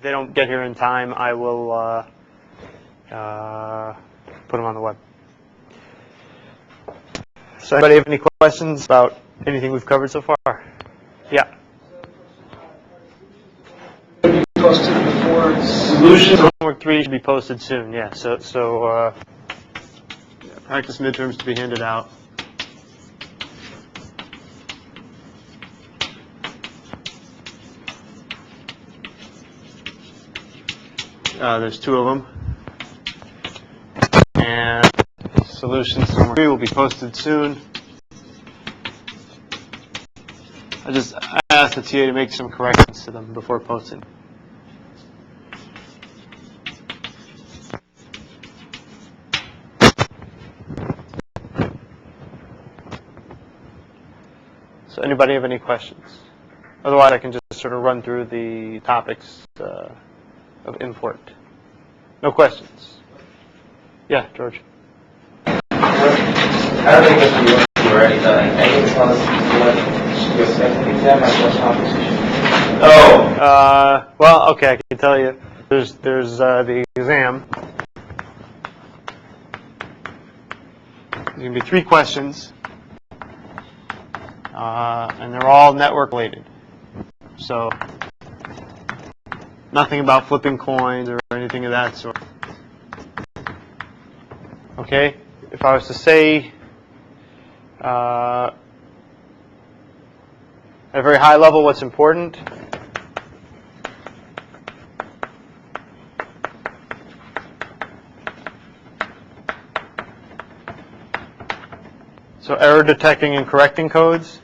they don't get here in time, I will put them on the web. So anybody have any questions about anything we've covered so far? Yeah. Posted before solutions. Homework 3 should be posted soon. Yeah. So practice midterms to be handed out. There's 2 of them, and solutions to homework 3 will be posted soon. I asked the TA to make some corrections to them before posting. So anybody have any questions? Otherwise, I can just sort of run through the topics of import. No questions? Yeah, George. I don't think this is already done. I can tell us what your second exam and what composition. Oh. Well, okay, I can tell you. There's the exam. There's going to be 3 questions, and they're all network related. So nothing about flipping coins or anything of that sort. Okay, if I was to say at a very high level what's important, so error detecting and correcting codes.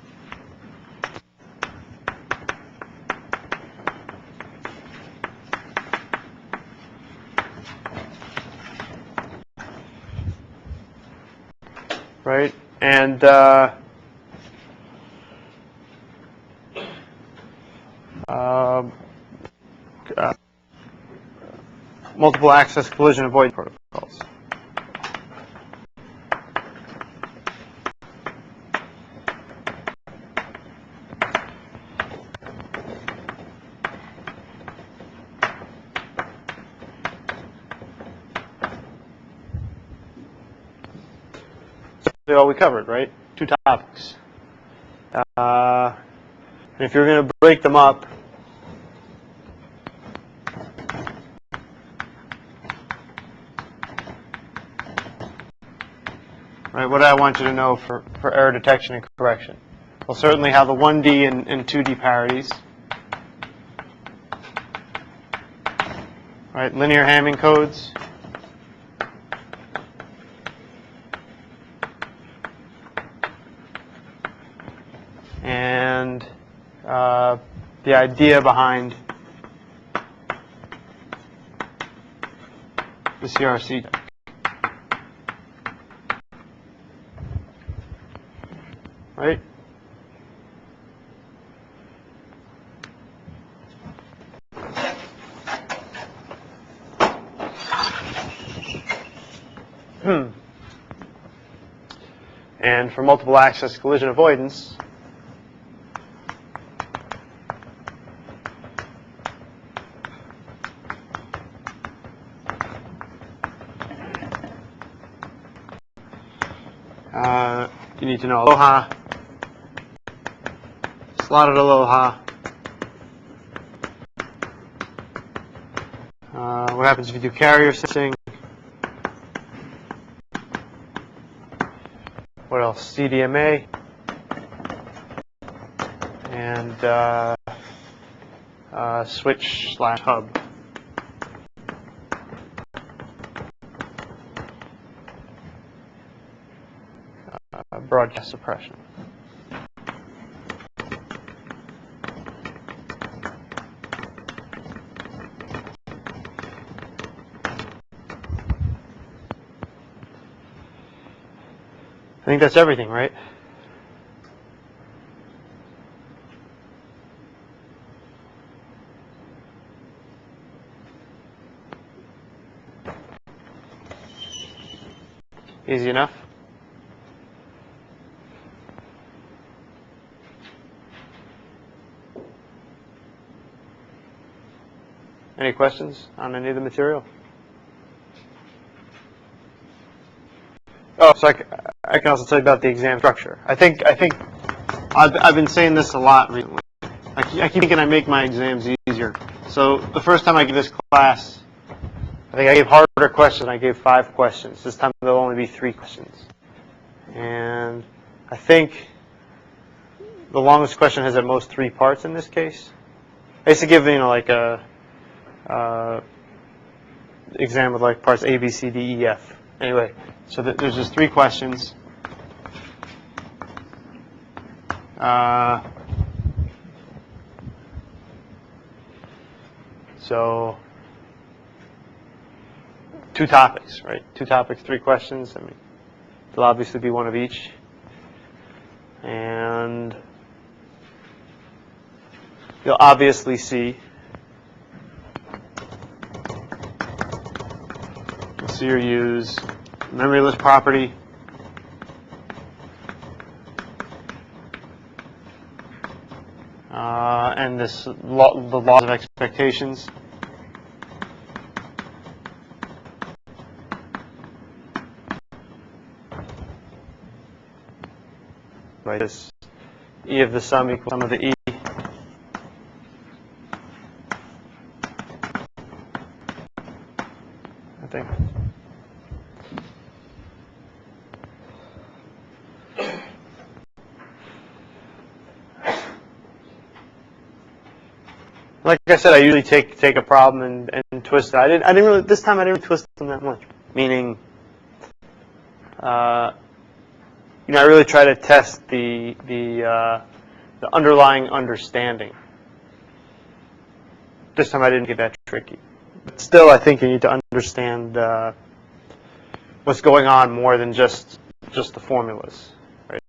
Right, and multiple access collision avoidance protocols. All we covered, right? 2 topics. And if you're going to break them up, right, what do I want you to know for error detection and correction? We'll certainly have the 1D and 2D parities. Right, linear Hamming codes. And the idea behind the CRC. Right? And for multiple access collision avoidance, you need to know aloha, slotted aloha. What happens if you do carrier switching? What else? CDMA. And switch/hub. Broadcast suppression. I think that's everything, right? Easy enough? Any questions on any of the material? Oh, so I can also tell you about the exam structure. I think I've been saying this a lot recently. I keep thinking I make my exams easier. So the first time I gave this class, I think I gave harder questions. I gave 5 questions. This time there'll only be 3 questions. And I think the longest question has at most 3 parts in this case. I used to give, like a exam with like parts A, B, C, D, E, F. Anyway, so there's just 3 questions. So 2 topics, right? 2 topics, 3 questions. I mean, there'll obviously be one of each. And you'll obviously see or use memoryless property, and the laws of expectations. Right, this E of the sum equals sum of the E. I think. Like I said, I usually take a problem and twist it. I didn't really this time. I didn't twist them that much. Meaning, I really try to test the underlying understanding. This time I didn't get that tricky. But still, I think you need to understand what's going on more than just the formulas. Right?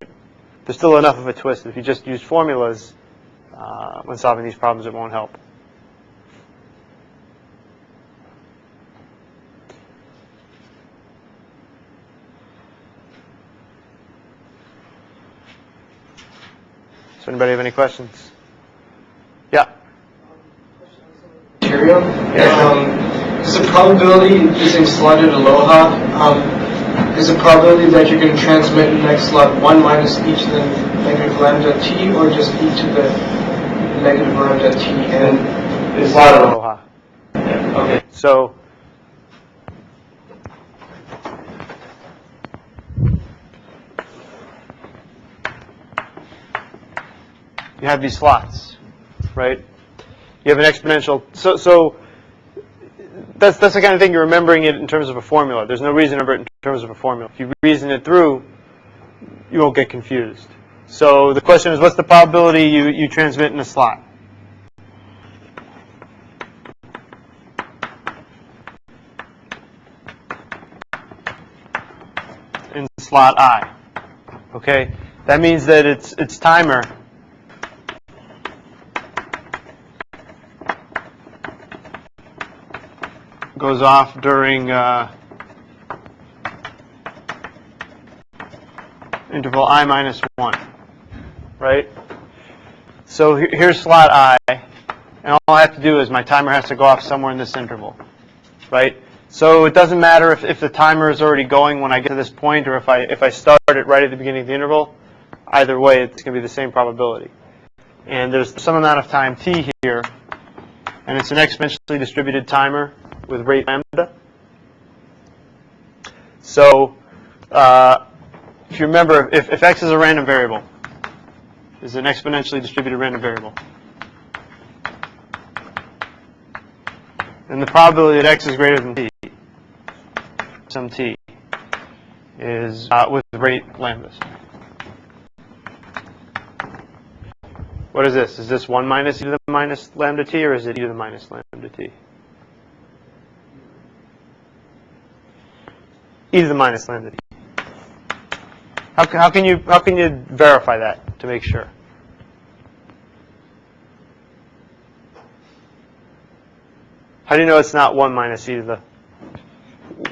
There's still enough of a twist. If you just use formulas when solving these problems, it won't help. Does anybody have any questions? Yeah. Material. Is the probability using slotted aloha? Is the probability that you're going to transmit in the next slot 1 minus e to the negative lambda t, or just e to the negative lambda t? And It's slotted aloha. Yeah, okay. So you have these slots, right? You have an exponential. So that's the kind of thing you're remembering it in terms of a formula. There's no reason to remember it in terms of a formula. If you reason it through, you won't get confused. So the question is, what's the probability you transmit in a slot? In slot I. Okay, that means that its timer goes off during interval I minus 1, right? So here's slot I, and all I have to do is my timer has to go off somewhere in this interval, right? So it doesn't matter if the timer is already going when I get to this point, or if I start it right at the beginning of the interval. Either way, it's going to be the same probability. And there's some amount of time t here, and it's an exponentially distributed timer with rate lambda. So if you remember, if x is a random variable, is an exponentially distributed random variable, then the probability that x is greater than t, some t, is with rate lambdas. What is this? Is this 1 minus e to the minus lambda t, or is it e to the minus lambda t? E to the minus lambda t. How can you verify that to make sure? How do you know it's not 1 minus e to the?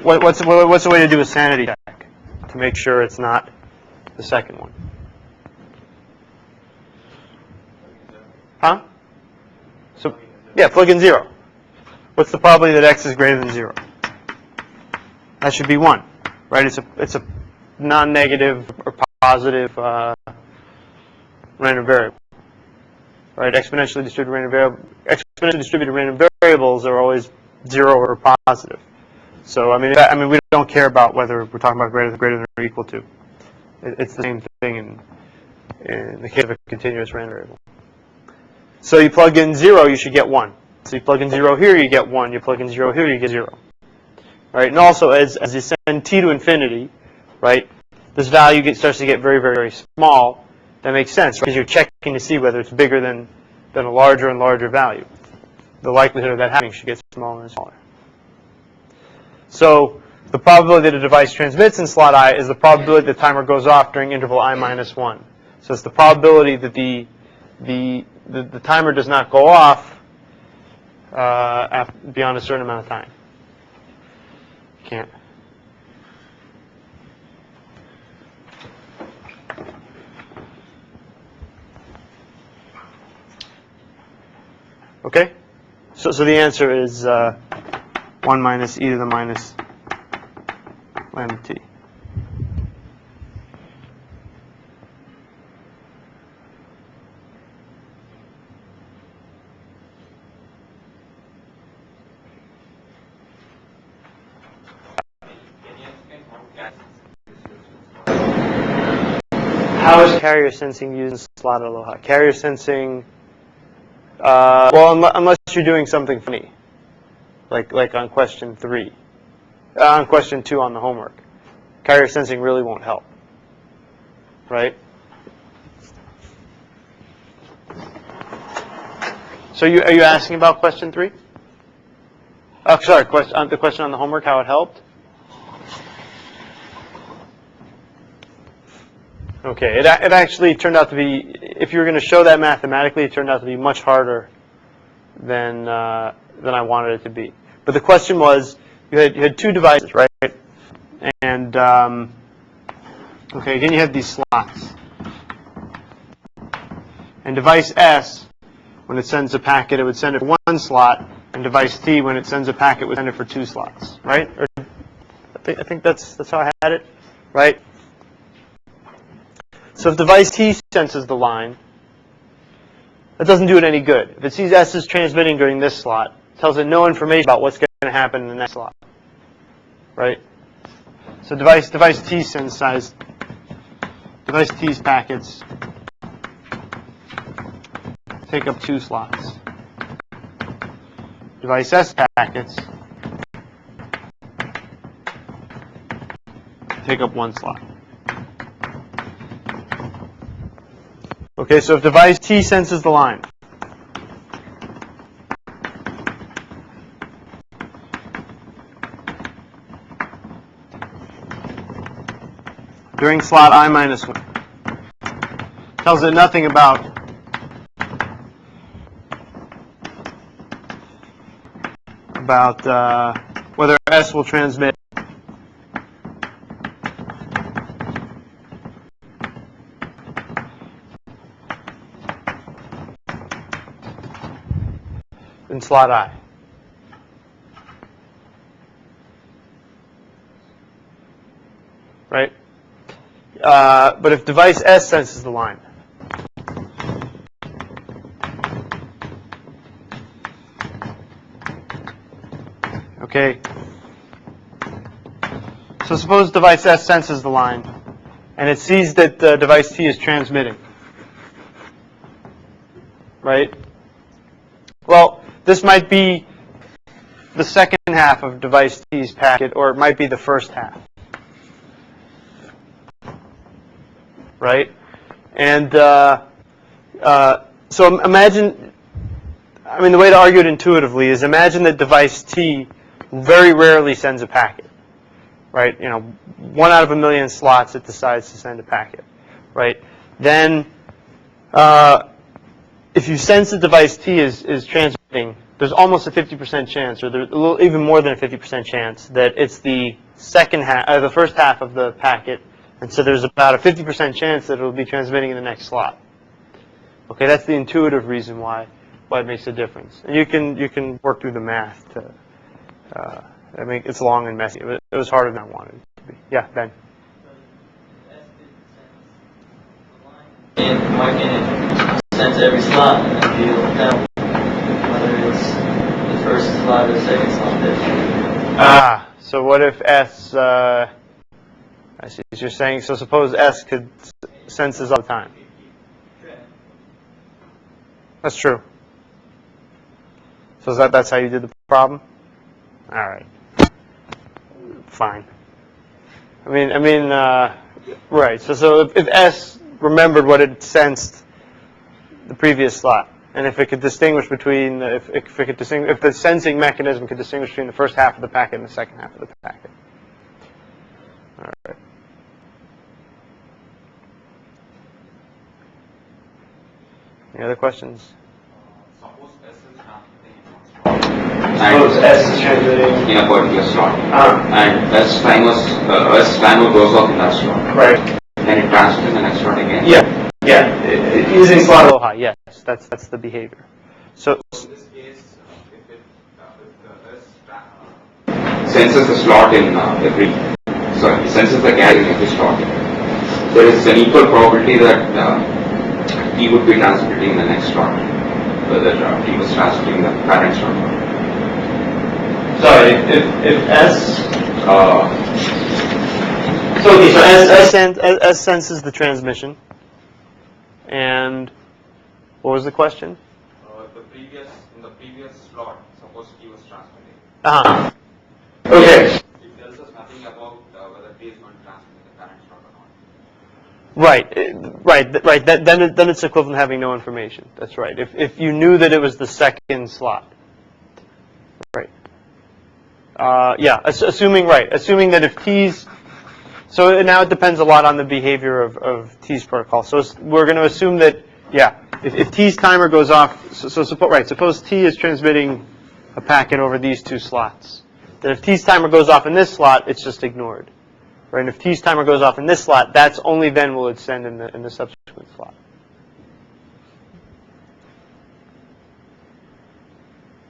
What's the way to do a sanity check to make sure it's not the second one? Huh? So yeah, plug in 0. What's the probability that x is greater than 0? That should be 1, right? It's a non-negative or positive random variable, right? Exponentially distributed random variables are always 0 or positive. So I mean we don't care about whether we're talking about greater than or equal to. It's the same thing in the case of a continuous random variable. So you plug in 0, you should get 1. So you plug in 0 here, you get 1. You plug in 0 here, you get 0. Right? And also, as you send t to infinity, right, this value starts to get very, very, very small. That makes sense, right? Because you're checking to see whether it's bigger than a larger and larger value. The likelihood of that happening should get smaller and smaller. So the probability that a device transmits in slot I is the probability the timer goes off during interval I minus 1. So it's the probability that the timer does not go off beyond a certain amount of time. Can't. Okay? So the answer is 1 minus e to the minus lambda t. How is carrier sensing used in slot aloha? Carrier sensing, well, unless you're doing something funny, like on question 3, on question 2 on the homework. Carrier sensing really won't help, right? So are you asking about question 3? Oh, sorry, the question on the homework, how it helped? Okay, it actually turned out to be, if you were going to show that mathematically, it turned out to be much harder than I wanted it to be. But the question was, you had 2 devices, right? And okay, again you have these slots. And device S, when it sends a packet, it would send it for 1 slot, and device T, when it sends a packet, would send it for 2 slots, right? Or, I think that's how I had it, right? So if device T senses the line, that doesn't do it any good. If it sees S is transmitting during this slot, it tells it no information about what's going to happen in the next slot, right? So device T sends device T's packets take up 2 slots. Device S packets take up 1 slot. Okay, so if device T senses the line, during slot I minus 1, tells it nothing about whether S will transmit in slot I. Right? But if device S senses the line, okay? So suppose device S senses the line, and it sees that device T is transmitting, right? Well, this might be the second half of device T's packet, or it might be the first half, right? And so imagine, I mean, the way to argue it intuitively is imagine that device T very rarely sends a packet, right? 1 out of a million slots it decides to send a packet, right? Then if you sense that device T is transmitting, there's almost a 50% chance, or there's a little, even more than a 50% chance, that it's the the first half of the packet, and so there's about a 50% chance that it will be transmitting in the next slot. Okay, that's the intuitive reason why why it makes a difference. And you can work through the math to. I mean, it's long and messy. It was harder than I wanted it to be. Yeah, Ben. And why can't it sense every slot and then be able to tell whether it's the first slot or the second slot there? So what if S, I see what you're saying, so suppose S could sense this all the time. That's true. So that's how you did the problem? All right. Fine. I mean, right. So if S remembered what it sensed the previous slot, and if it could distinguish between, if the sensing mechanism could distinguish between the first half of the packet and the second half of the packet. All right. Any other questions? Suppose S is transmitting in a particular slot, and S timer goes off in that slot. right. Then it transfers in the next slot again. Yeah. Using slot. Aloha, yes, that's the behavior. So In this case, if the S senses the slot in senses the gap in every slot, there is an equal probability that T would be transmitting in the next slot, whether T was transmitting the parent slot. Sorry, if S. S senses the transmission. And what was the question? In the previous slot, suppose T was transmitting. Okay. It tells us nothing about whether T is going to transmit in the current slot or not. Right. Then it's equivalent to having no information. That's right. If you knew that it was the second slot. Right. Assuming that if T's, so now it depends a lot on the behavior of T's protocol. So we're going to assume that, if T's timer goes off, suppose T is transmitting a packet over these two slots. Then if T's timer goes off in this slot, it's just ignored. Right? And if T's timer goes off in this slot, that's only then will it send in the subsequent slot.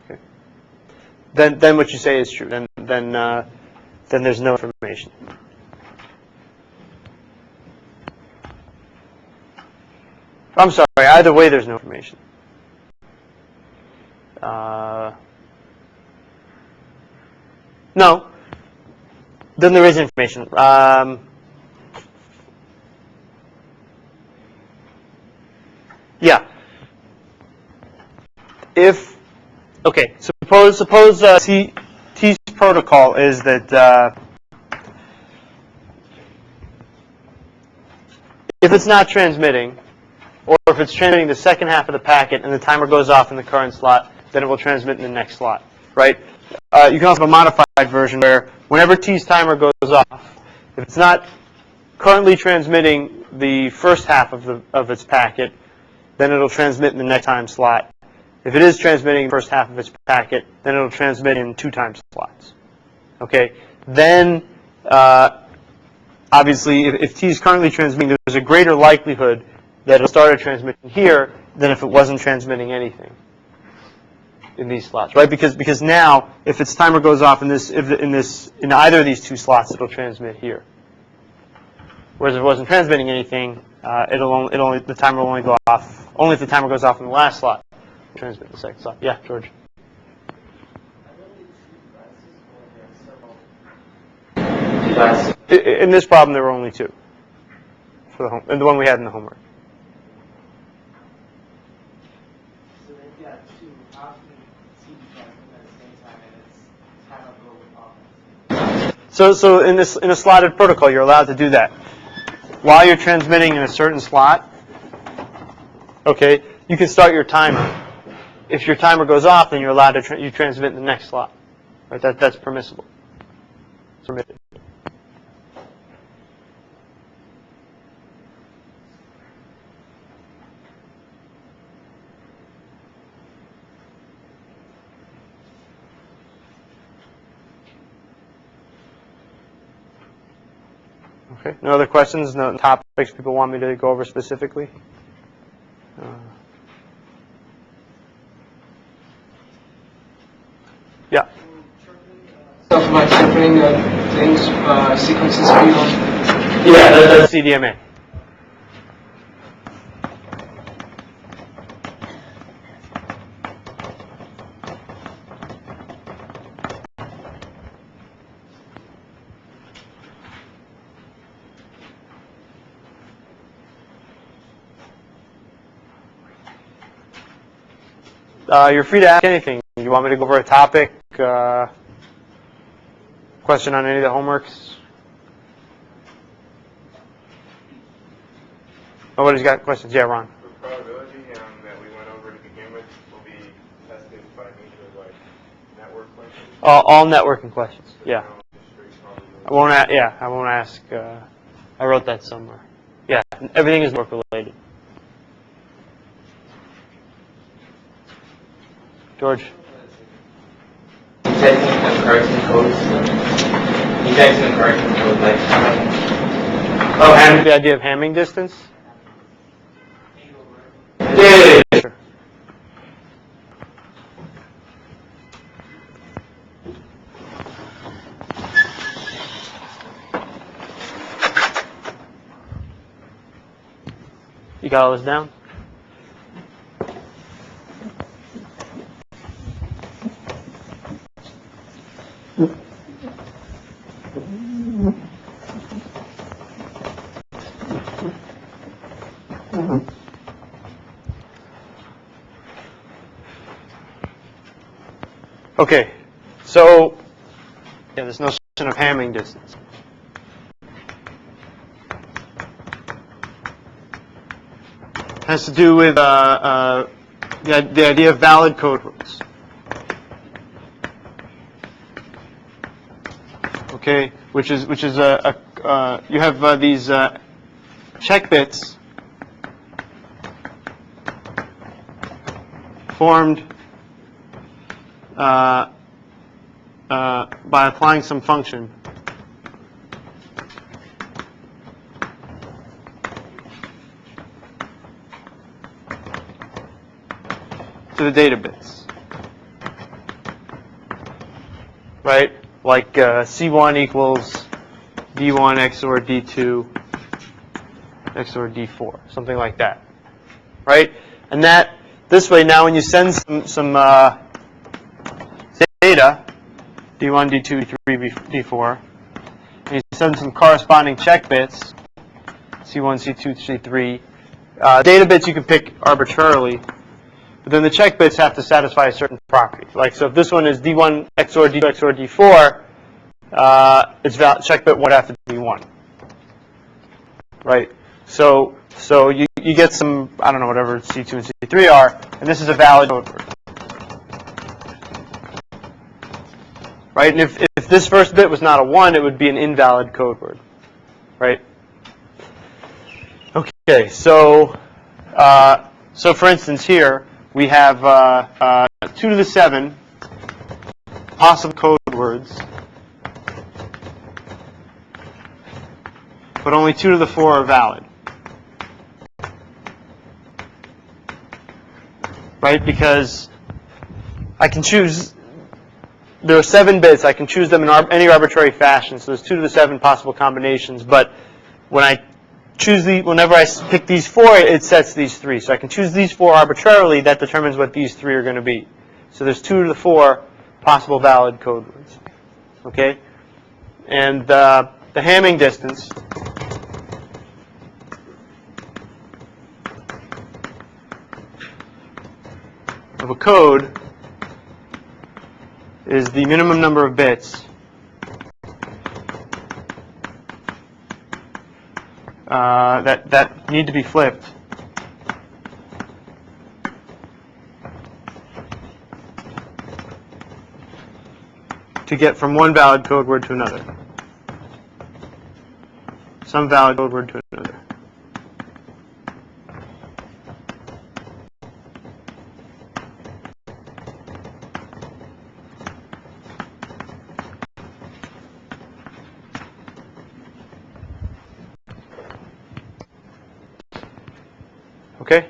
Okay. Then what you say is true. Then there's no information. I'm sorry, either way there's no information. No. Then there is information. Suppose T's protocol is that if it's not transmitting, or if it's transmitting the second half of the packet and the timer goes off in the current slot, then it will transmit in the next slot, right? You can also have a modified version where whenever T's timer goes off, if it's not currently transmitting the first half of its packet, then it'll transmit in the next time slot. If it is transmitting the first half of its packet, then it'll transmit in 2 time slots. Okay? Then, obviously, if T is currently transmitting, there's a greater likelihood that it'll start a transmission here than if it wasn't transmitting anything in these slots, right? Because now, if its timer goes off in either of these 2 slots, it'll transmit here. Whereas if it wasn't transmitting anything, the timer will only go off only if the timer goes off in the last slot. It'll transmit in the second slot. Yeah, George. In this problem, there were only 2 for the one we had in the homework. So in a slotted protocol, you're allowed to do that. While you're transmitting in a certain slot, okay, you can start your timer. If your timer goes off, then you're allowed to you transmit in the next slot. Right? That's permissible. It's permitted. Okay. No other questions? No topics people want me to go over specifically? Yeah. Stuff about chirping things, sequences beyond. Yeah, that's CDMA. You're free to ask anything. You want me to go over a topic, question on any of the homeworks? Nobody's got questions? Yeah, Ron. The probability that we went over to begin with will be tested by means of like network questions. All networking questions. Yeah. No straight probability. I won't. I won't ask. I wrote that somewhere. Yeah. Everything is network related. George. You type in Erkts codes. You type in Erkts code like. Oh, and the idea of Hamming distance. Yeah. Sure. You got all this down? Okay, so yeah, this notion of Hamming distance. Has to do with the idea of valid code words. Okay, which is you have these check bits formed by applying some function to the data bits, right? Like C1 equals D1 XOR D2 XOR D4, something like that, right? And that this way, now when you send some data, D1, D2, D3, D4, and you send some corresponding check bits, C1, C2, C3. Data bits you can pick arbitrarily, but then the check bits have to satisfy a certain property. Like, so if this one is D1 XOR D2 XOR D4, its check bit would have to be 1, right? So you get some, I don't know, whatever C2 and C3 are, and this is a valid code word. Right? And if this first bit was not a 1, it would be an invalid code word. Right? Okay, so for instance here, we have 2 to the 7 possible code words, but only 2 to the 4 are valid. Right? Because I can choose, there are 7 bits, I can choose them in any arbitrary fashion, so there's 2 to the 7 possible combinations, but when I choose whenever I pick these 4, it sets these 3. So I can choose these 4 arbitrarily, that determines what these 3 are going to be. So there's 2 to the 4 possible valid code words. Okay? And the Hamming distance of a code is the minimum number of bits that need to be flipped to get from one valid code word to another. Some valid code word to another. Okay?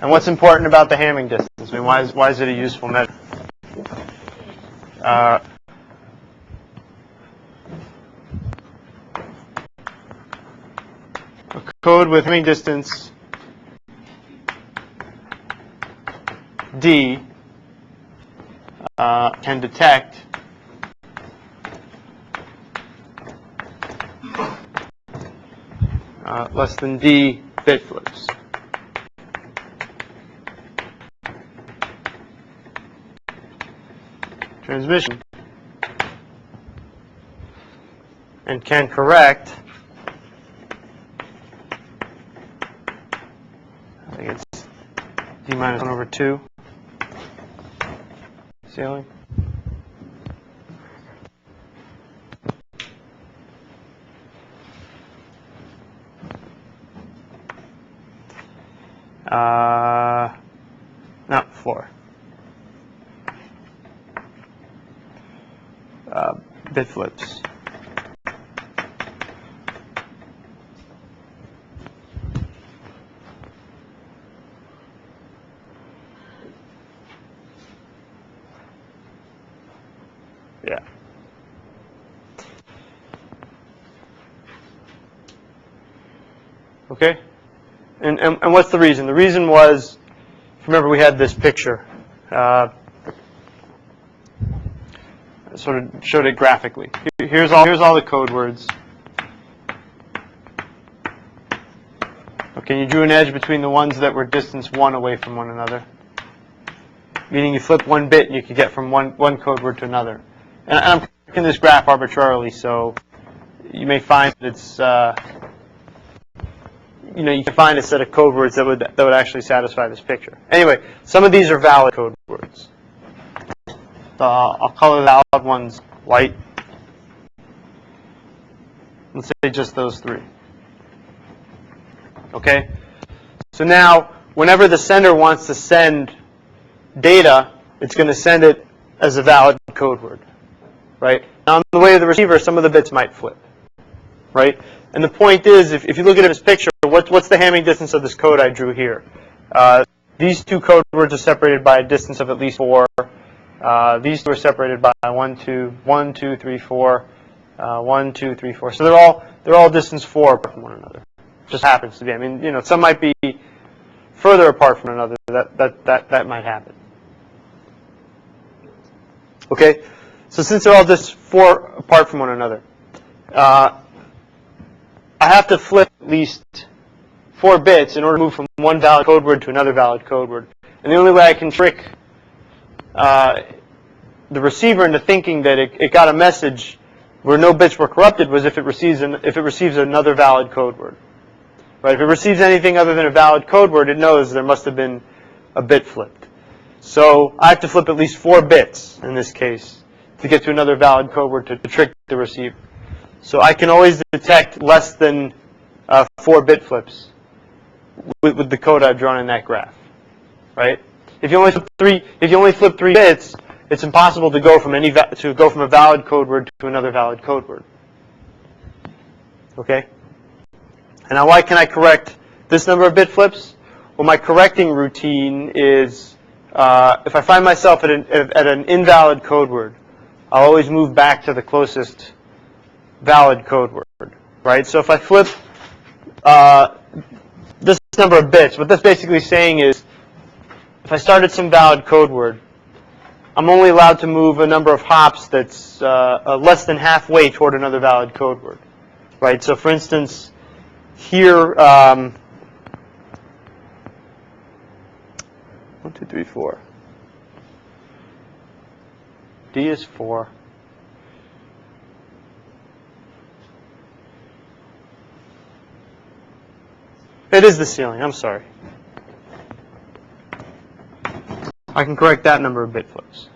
And what's important about the Hamming distance? I mean, why is it a useful measure? A code with Hamming distance D can detect less than D bit flips. Transmission, and can correct, I think it's D minus 1 over 2 ceiling. No, floor. Bit flips. Yeah. Okay? And what's the reason? The reason was, remember we had this picture. Sort of showed it graphically. Here's all the code words. Okay, you drew an edge between the ones that were distance 1 away from one another. Meaning you flip one bit and you could get from one code word to another. And I'm picking this graph arbitrarily, so you may find that it's you can find a set of code words that would actually satisfy this picture. Anyway, some of these are valid code words. I'll color the valid ones white. Let's say just those 3. Okay? So now, whenever the sender wants to send data, it's going to send it as a valid code word. Right? Now, on the way to the receiver, some of the bits might flip. Right? And the point is, if you look at this picture, what's the Hamming distance of this code I drew here? These 2 code words are separated by a distance of at least 4. These 2 are separated by 1, 2, 3, 4, 1, 2, 3, 4. So they're all distance 4 apart from one another. Just happens to be. I mean, some might be further apart from another. That might happen. Okay. So since they're all just 4 apart from one another, I have to flip at least 4 bits in order to move from one valid code word to another valid code word. And the only way I can trick the receiver into thinking that it got a message where no bits were corrupted was if it receives another valid code word. Right? If it receives anything other than a valid code word, it knows there must have been a bit flipped. So I have to flip at least 4 bits in this case to get to another valid code word to trick the receiver. So I can always detect less than 4 bit flips with the code I've drawn in that graph. Right? If you only flip 3 bits, it's impossible to go from a valid code word to another valid code word. Okay? And now why can I correct this number of bit flips? Well, my correcting routine is if I find myself at an invalid code word, I'll always move back to the closest valid code word. Right? So if I flip this number of bits, what that's basically saying is if I start at some valid code word, I'm only allowed to move a number of hops that's less than halfway toward another valid code word. Right? So for instance, here, 1, 2, 3, 4. D is 4. It is the ceiling. I'm sorry. I can correct that number of bit flips.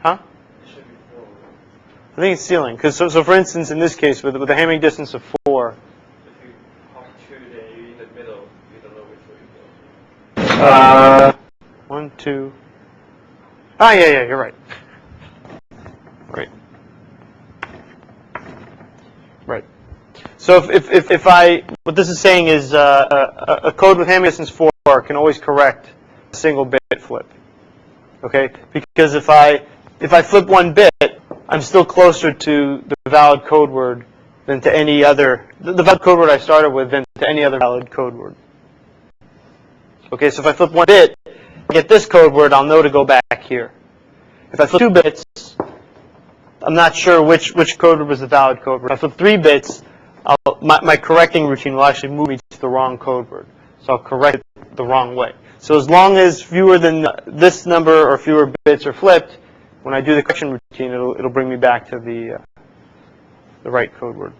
Huh? I think it's ceiling. Because so for instance, in this case, with a Hamming distance of 4. If you hop 2, then you're in the middle. You don't know which way to go. 1, 2. Ah, yeah, you're right. Right. So what this is saying is a code with hand distance 4 can always correct a single bit flip. Okay, because if I flip one bit, I'm still closer to the valid code word than to any other, the valid code word I started with than to any other valid code word. Okay, so if I flip one bit, I get this code word, I'll know to go back here. If I flip 2 bits, I'm not sure which code word was the valid code word. If I flip 3 bits, my correcting routine will actually move me to the wrong code word. So I'll correct it the wrong way. So as long as fewer than this number or fewer bits are flipped, when I do the correction routine, it'll bring me back to the right code word.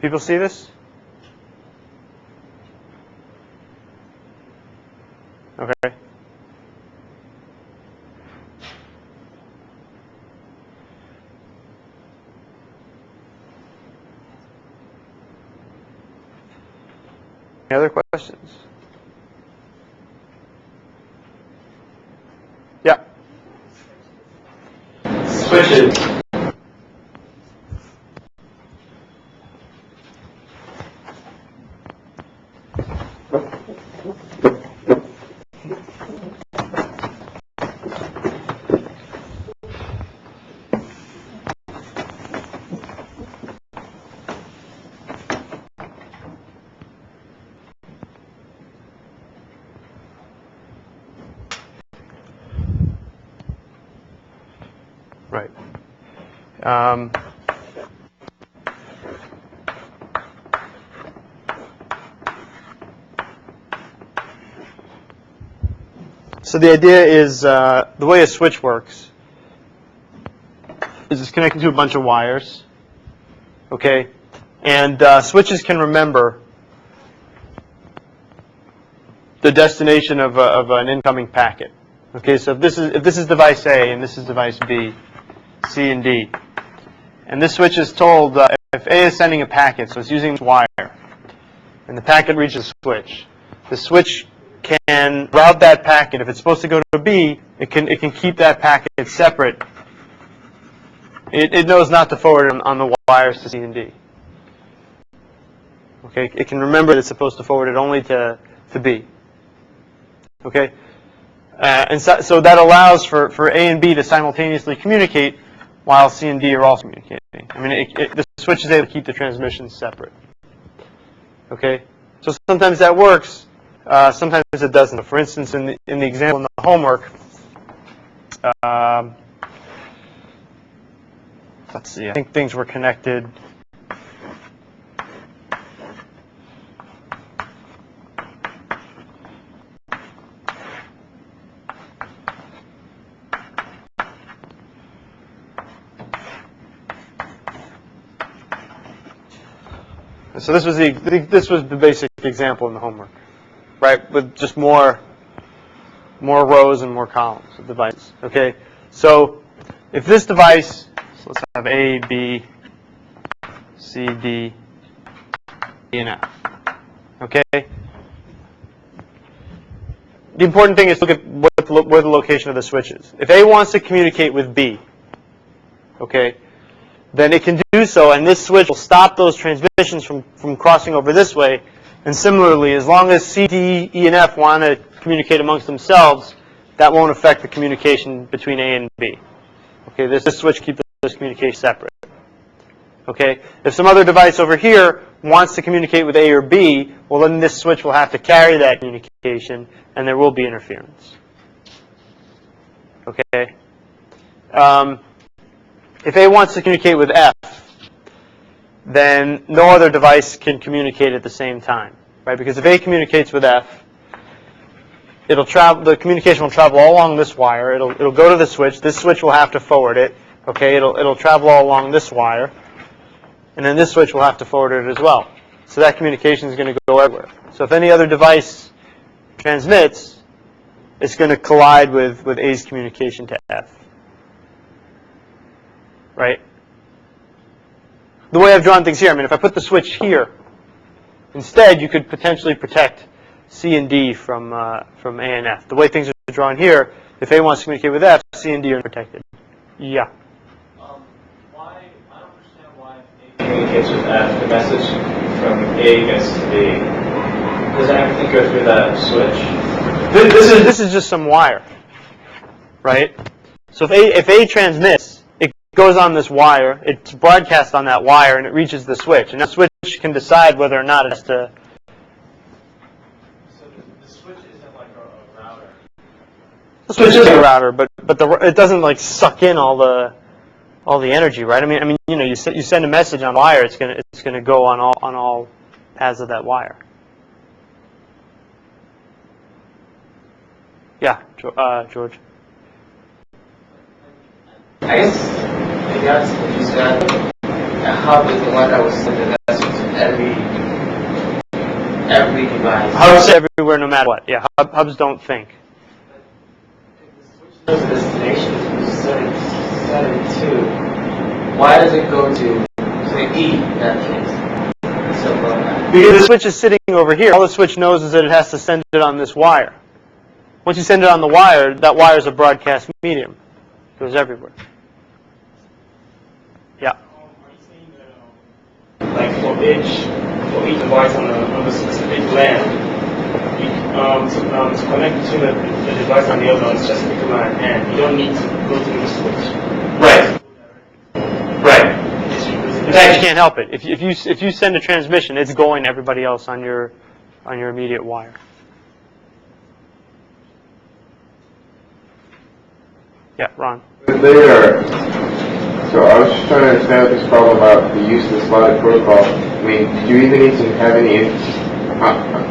People see this? Okay. Any other questions? Yeah. Switches. Right. So the idea is the way a switch works is it's connected to a bunch of wires. Okay, and switches can remember the destination of an incoming packet. Okay, so if this is device A and this is device B, C and D, and this switch is told if A is sending a packet, so it's using this wire, and the packet reaches the switch can route that packet. If it's supposed to go to B, it can keep that packet separate. It knows not to forward it on the wires to C and D. Okay, it can remember that it's supposed to forward it only to B. Okay, and so that allows for A and B to simultaneously communicate while C and D are also communicating. I mean, the switch is able to keep the transmissions separate. Okay, so sometimes that works, sometimes it doesn't. For instance, in the example in the homework, let's see, I think things were connected. So this was the basic example in the homework, right? With just more rows and more columns of devices. Okay, so if this device, so let's have A, B, C, D, E, and F. Okay. The important thing is to look at where the location of the switch is. If A wants to communicate with B, okay, then it can do so, and this switch will stop those transmissions from crossing over this way. And similarly, as long as C, D, E, and F want to communicate amongst themselves, that won't affect the communication between A and B. Okay, this switch keeps those communications separate. Okay, if some other device over here wants to communicate with A or B, well then this switch will have to carry that communication, and there will be interference. Okay. If A wants to communicate with F, then no other device can communicate at the same time, right? Because if A communicates with F, the communication will travel all along this wire. It'll go to the switch. This switch will have to forward it. Okay, it'll travel all along this wire, and then this switch will have to forward it as well. So that communication is going to go everywhere. So if any other device transmits, it's going to collide with A's communication to F. Right? The way I've drawn things here, I mean, if I put the switch here, instead you could potentially protect C and D from A and F. The way things are drawn here, if A wants to communicate with F, C and D are protected. Yeah. communicates with F, the message from A gets to B. Does everything go through that switch? This is just some wire, right? So if A transmits, it goes on this wire, it's broadcast on that wire, and it reaches the switch. And that switch can decide whether or not it has to. So the switch isn't like a router. The switch is a router, but it doesn't like suck in all the energy, right? I mean, you know, you send a message on wire, it's gonna go on all paths of that wire. Yeah, George. I guess maybe I was confused. A hub is the one that was sending the message to every device. Hubs everywhere, no matter what. Yeah, hubs don't think. Those destinations was set to. Why does it go to say E in that case? So Because the switch is sitting over here. All the switch knows is that it has to send it on this wire. Once you send it on the wire, that wire is a broadcast medium. It goes everywhere. Yeah. Like for each device on the specific LAN, to connect to the device on the other one, it's just pick a LAN, and you don't need to go through the switch. Right. Right. In fact, you can't help it. If you send a transmission, it's going to everybody else on your immediate wire. Yeah, Ron. Later, so I was just trying to understand this problem about the use of the slotted protocol. I mean, do you even need to have any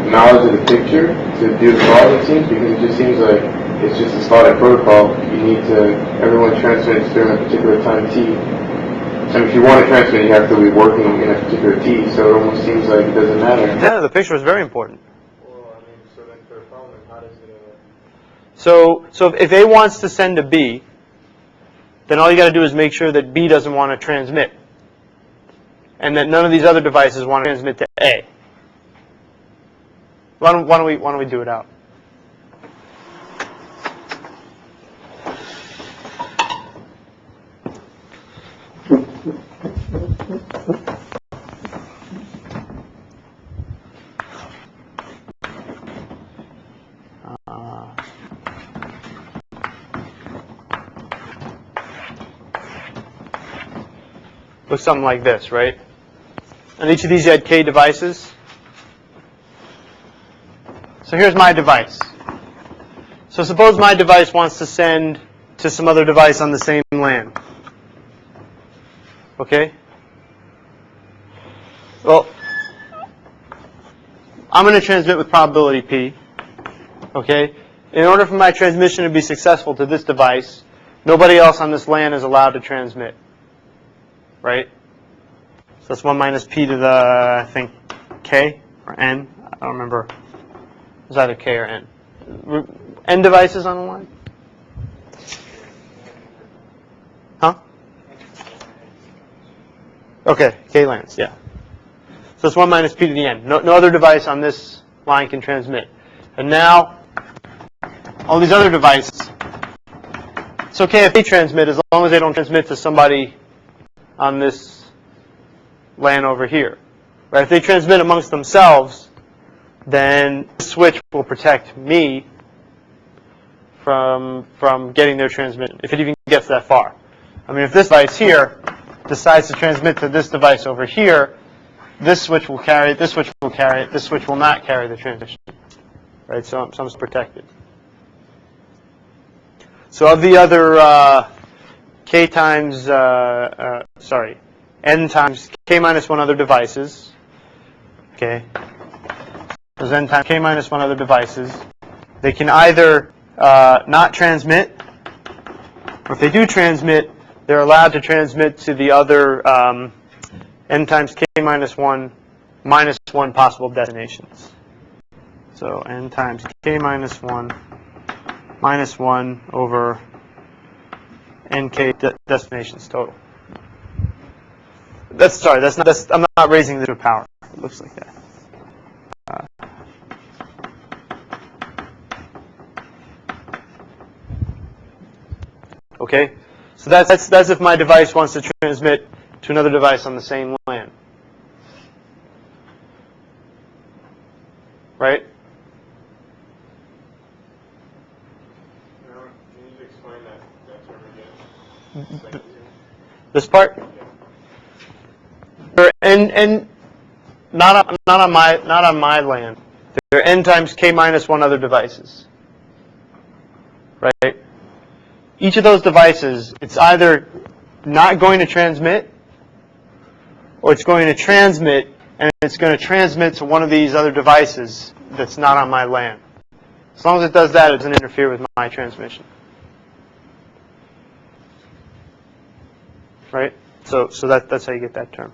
knowledge of the picture to do the solve, it seems? Because it just seems like it's just a slotted protocol. You need to, everyone transmits during a particular time t. I mean, if you want to transmit, you have to be working in a particular t, so it almost seems like it doesn't matter. Yeah, the picture is very important. Well, I mean, so then for a problem, how does it... So if A wants to send to B, then all you got to do is make sure that B doesn't want to transmit, and that none of these other devices want to transmit to A. Why don't we do it out? Looks something like this, right? On each of these you had K devices. So here's my device. So suppose my device wants to send to some other device on the same LAN. Okay? Well, I'm going to transmit with probability P. Okay? In order for my transmission to be successful to this device, nobody else on this LAN is allowed to transmit. Right? So that's 1 minus P to the, I think, K or N. I don't remember. It was either K or N. N devices on the line? Huh? Okay, K LANs, yeah. So it's 1 minus P to the N. No other device on this line can transmit. And now, all these other devices, it's okay if they transmit as long as they don't transmit to somebody on this LAN over here. Right? If they transmit amongst themselves, then the switch will protect me from getting their transmission, if it even gets that far. I mean, if this device here decides to transmit to this device over here, this switch will carry it, this switch will carry it, this switch will not carry the transmission. Right? So it's protected. So of the other K times, N times K minus 1 other devices, okay, there's N times K minus 1 other devices, they can either not transmit, or if they do transmit, they're allowed to transmit to the other N times K minus 1 possible destinations. So N times K minus 1 over NK destinations total. I'm not raising this to a power. It looks like that. Okay, so that's if my device wants to transmit to another device on the same LAN. Right? Can you explain that term again? This part? And not on my LAN. There are n times k minus one other devices. Right? Each of those devices, it's either not going to transmit, or it's going to transmit, and it's going to transmit to one of these other devices that's not on my LAN. As long as it does that, it doesn't interfere with my transmission. Right? So that's how you get that term.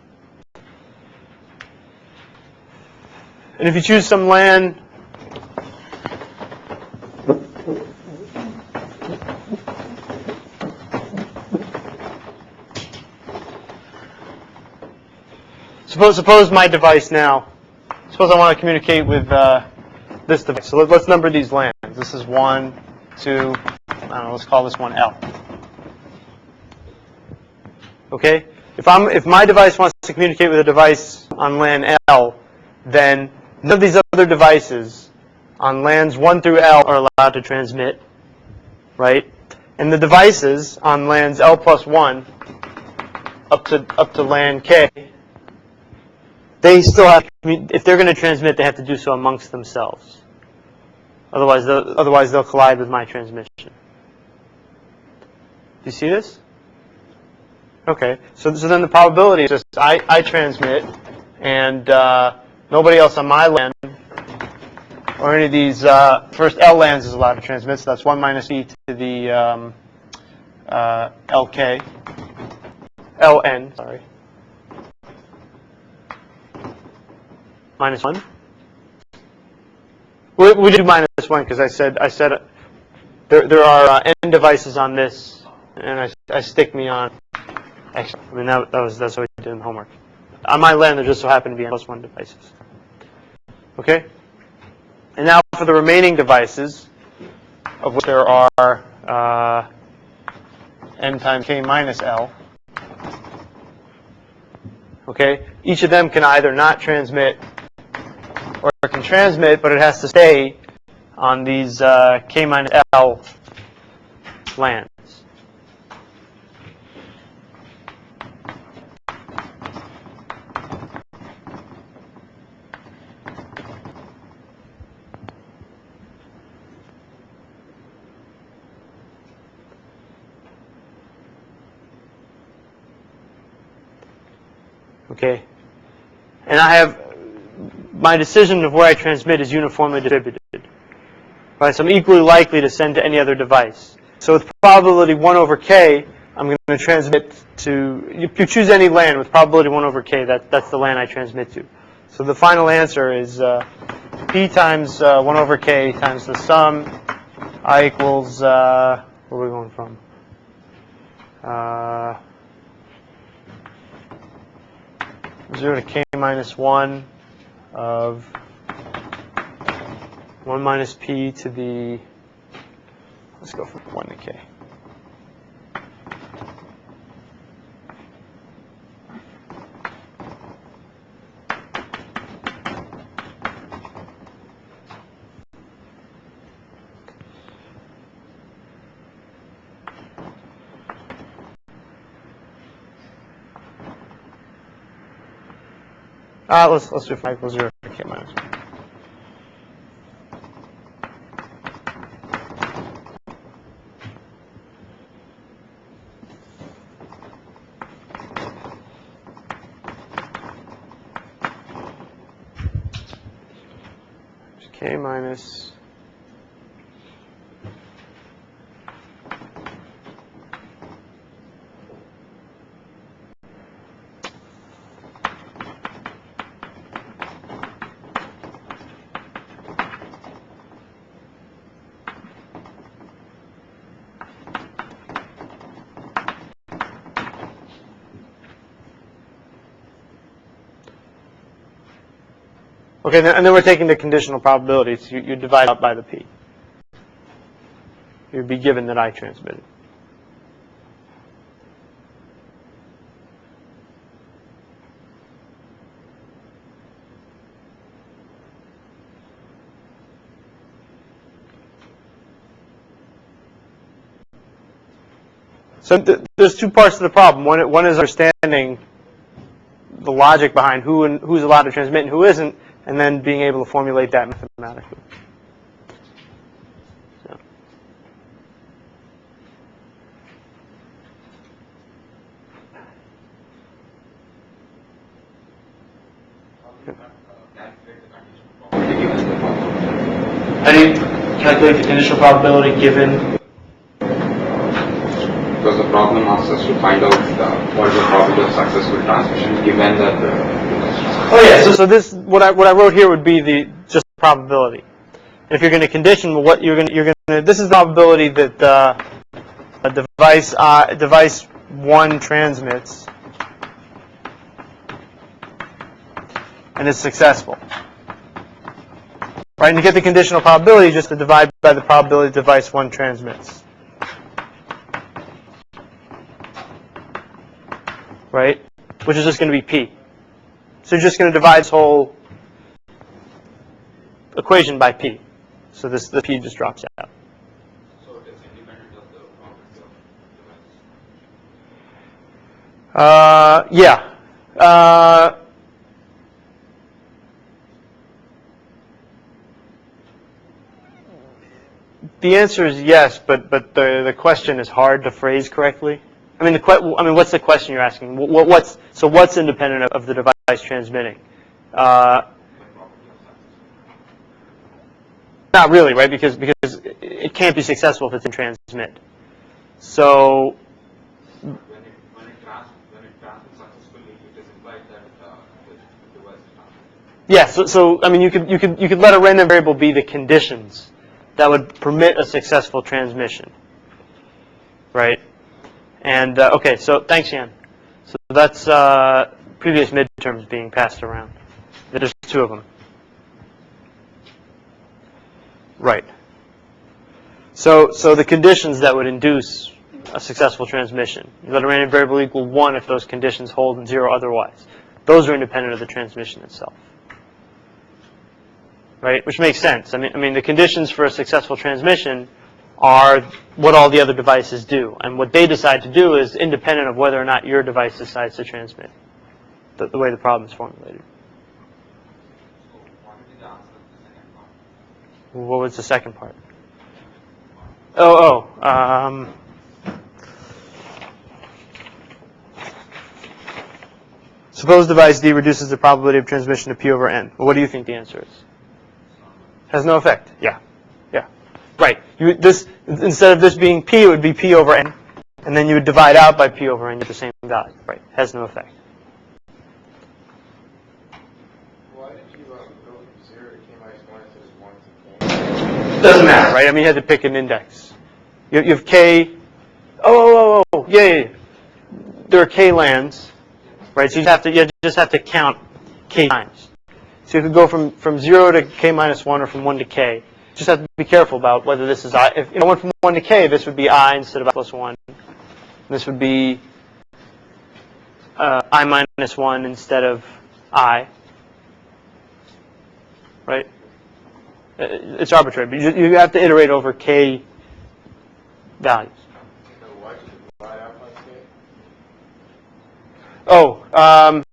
And if you choose some LAN, suppose my device now, suppose I want to communicate with this device. So let's number these LANs. This is 1, 2, I don't know, let's call this one L. Okay? If my device wants to communicate with a device on LAN L, then none of these other devices on LANs 1 through L are allowed to transmit, right? And the devices on LANs L plus 1 up to LAN K, they still have, if they're going to transmit, they have to do so amongst themselves. Otherwise they'll collide with my transmission. Do you see this? Okay, so then the probability is just I transmit, and nobody else on my LAN or any of these first L LANs is allowed to transmit. So that's 1 minus e to the ln, sorry, minus 1. We do minus 1 because I said there are n devices on this, and I stick me on. Actually, I mean that's what we did in homework. On my LAN, there just so happen to be n plus 1 devices. Okay. And now for the remaining devices, of which there are n times k minus L. Okay. Each of them can either not transmit, or it can transmit, but it has to stay on these k minus L LANs. Okay, and I have my decision of where I transmit is uniformly distributed. Right, so I'm equally likely to send to any other device. So with probability 1 over k, I'm going to transmit to. You choose any LAN with probability 1 over k. That's the LAN I transmit to. So the final answer is p times 1 over k times the sum I equals. Where are we going from? 0 to k minus 1 of 1 minus p to the, let's go from 1 to k. Let's do 5 equals 0 to k minus 1. K minus okay, and then we're taking the conditional probabilities. You divide out by the p. You'd be given that I transmitted. So there's two parts to the problem. One is understanding the logic behind who's allowed to transmit and who isn't, and then being able to formulate that mathematically. So. How do you calculate the conditional probability given? Because the problem asks us to find out what is the probability of successful transmission given that Oh yeah. So this what I wrote here would be just the probability. If you're going to condition, well, what you're going to this is the probability that a device 1 transmits and is successful. Right, and to get the conditional probability, just to divide by the probability device 1 transmits. Right, which is just going to be p. So you're just going to divide this whole equation by p. So the p just drops out. So it is independent of the probability of device. Yeah. The answer is yes, but the question is hard to phrase correctly. I mean, what's the question you're asking? What's independent of the device transmitting? Not really, right? Because it can't be successful if it can transmit. So when it transmits successfully, it is implied that the device is transmitted. yeah, so I mean, you could let a random variable be the conditions that would permit a successful transmission, right? And okay, so thanks, Jan. So that's previous midterms being passed around. There's 2 of them. Right. So the conditions that would induce a successful transmission. You let a random variable equal 1 if those conditions hold and 0 otherwise. Those are independent of the transmission itself. Right? Which makes sense. I mean the conditions for a successful transmission are what all the other devices do. And what they decide to do is independent of whether or not your device decides to transmit. The way the problem is formulated. So what would be the answer to the second part? What was the second part? Suppose device D reduces the probability of transmission to P over N. Well, what do you think the answer is? Has no effect. Yeah. Yeah. Right. Instead of this being P, it would be P over N. And then you would divide out by P over N at the same value. Right. Has no effect. Why did you go from 0 to k minus 1 instead of 1 to k? Doesn't matter, right? I mean, you had to pick an index. You have K. Yeah. There are K lands, right? So you just have to count K times. So you could go from 0 to k minus 1 or from 1 to k. Just have to be careful about whether this is I. If I went from 1 to k, this would be I instead of I plus 1. This would be I minus 1 instead of I. Right? It's arbitrary, but you have to iterate over k values. So why did you divide out by k?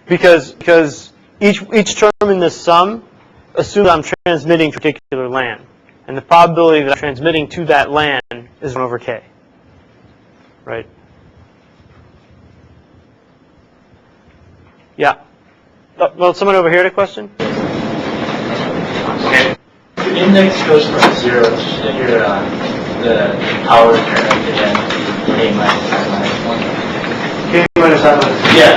Because each term in this sum assumes I'm transmitting to a particular LAN. And the probability that I'm transmitting to that LAN is 1 over k. Right? Yeah. Well, someone over here had a question? Okay. The index goes from 0 to here, the power term, and then k minus I minus 1. K minus I minus 1. Yeah.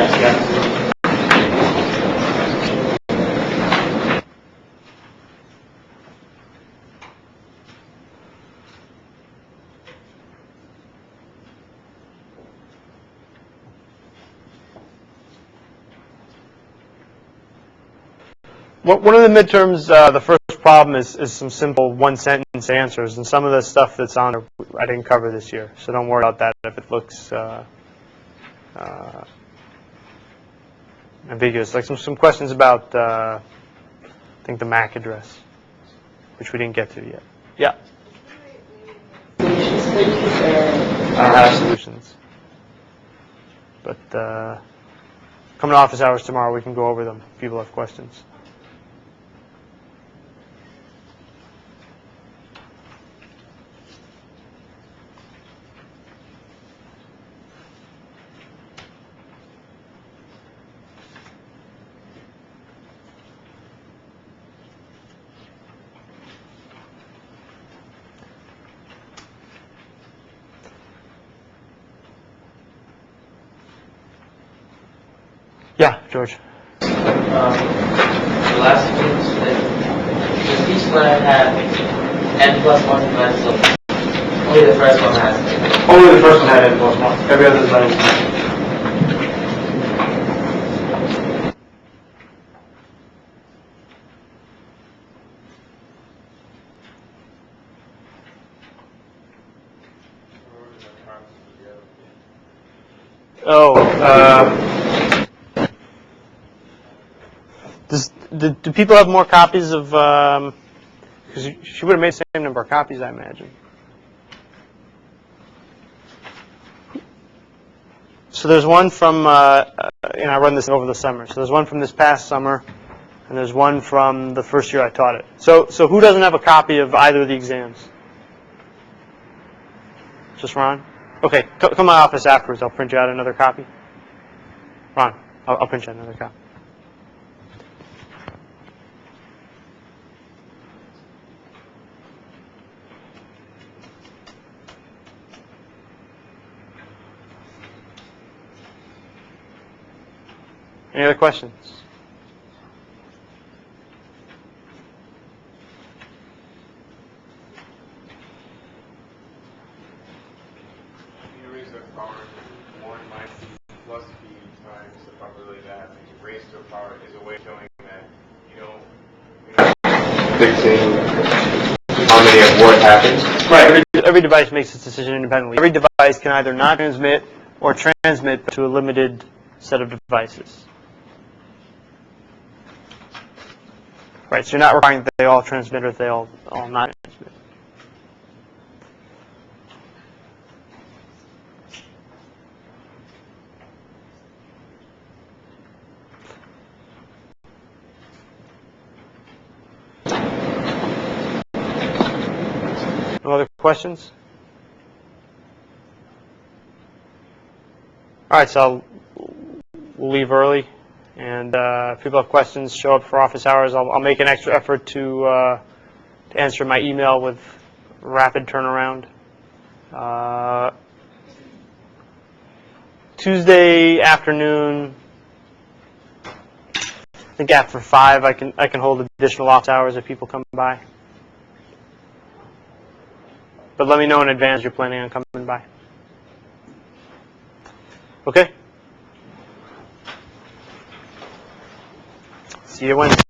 One of the midterms, the first problem is some simple one-sentence answers, and some of the stuff that's on there I didn't cover this year, so don't worry about that if it looks ambiguous. Like some questions about, I think, the MAC address, which we didn't get to yet. Yeah? So you should I don't have solutions. But come to office hours tomorrow, we can go over them if people have questions. Yeah, George. The last one, does each line have n+1 divided, so only the first one has it? Only the first one had n+1. Every other is minus 1. Do people have more copies of, because she would have made the same number of copies, I imagine. So there's one from, and I run this over the summer. So there's one from this past summer, and there's one from the first year I taught it. So who doesn't have a copy of either of the exams? Just Ron? Okay, come to my office afterwards. I'll print you out another copy. Ron, I'll print you out another copy. Any other questions? You raise the power 1 minus plus b times the probability that happens. Raised to a power is a way of showing that you know fixing how many of what happens. Right. Every device makes its decision independently. Every device can either not transmit or transmit to a limited set of devices. Right, so you're not requiring that they all transmit or they all not transmit. No other questions? All right, so we'll leave early. And if people have questions, show up for office hours. I'll make an extra effort to answer my email with rapid turnaround. Tuesday afternoon, I think after 5, I can hold additional office hours if people come by. But let me know in advance you're planning on coming by. Okay? See you Wednesday.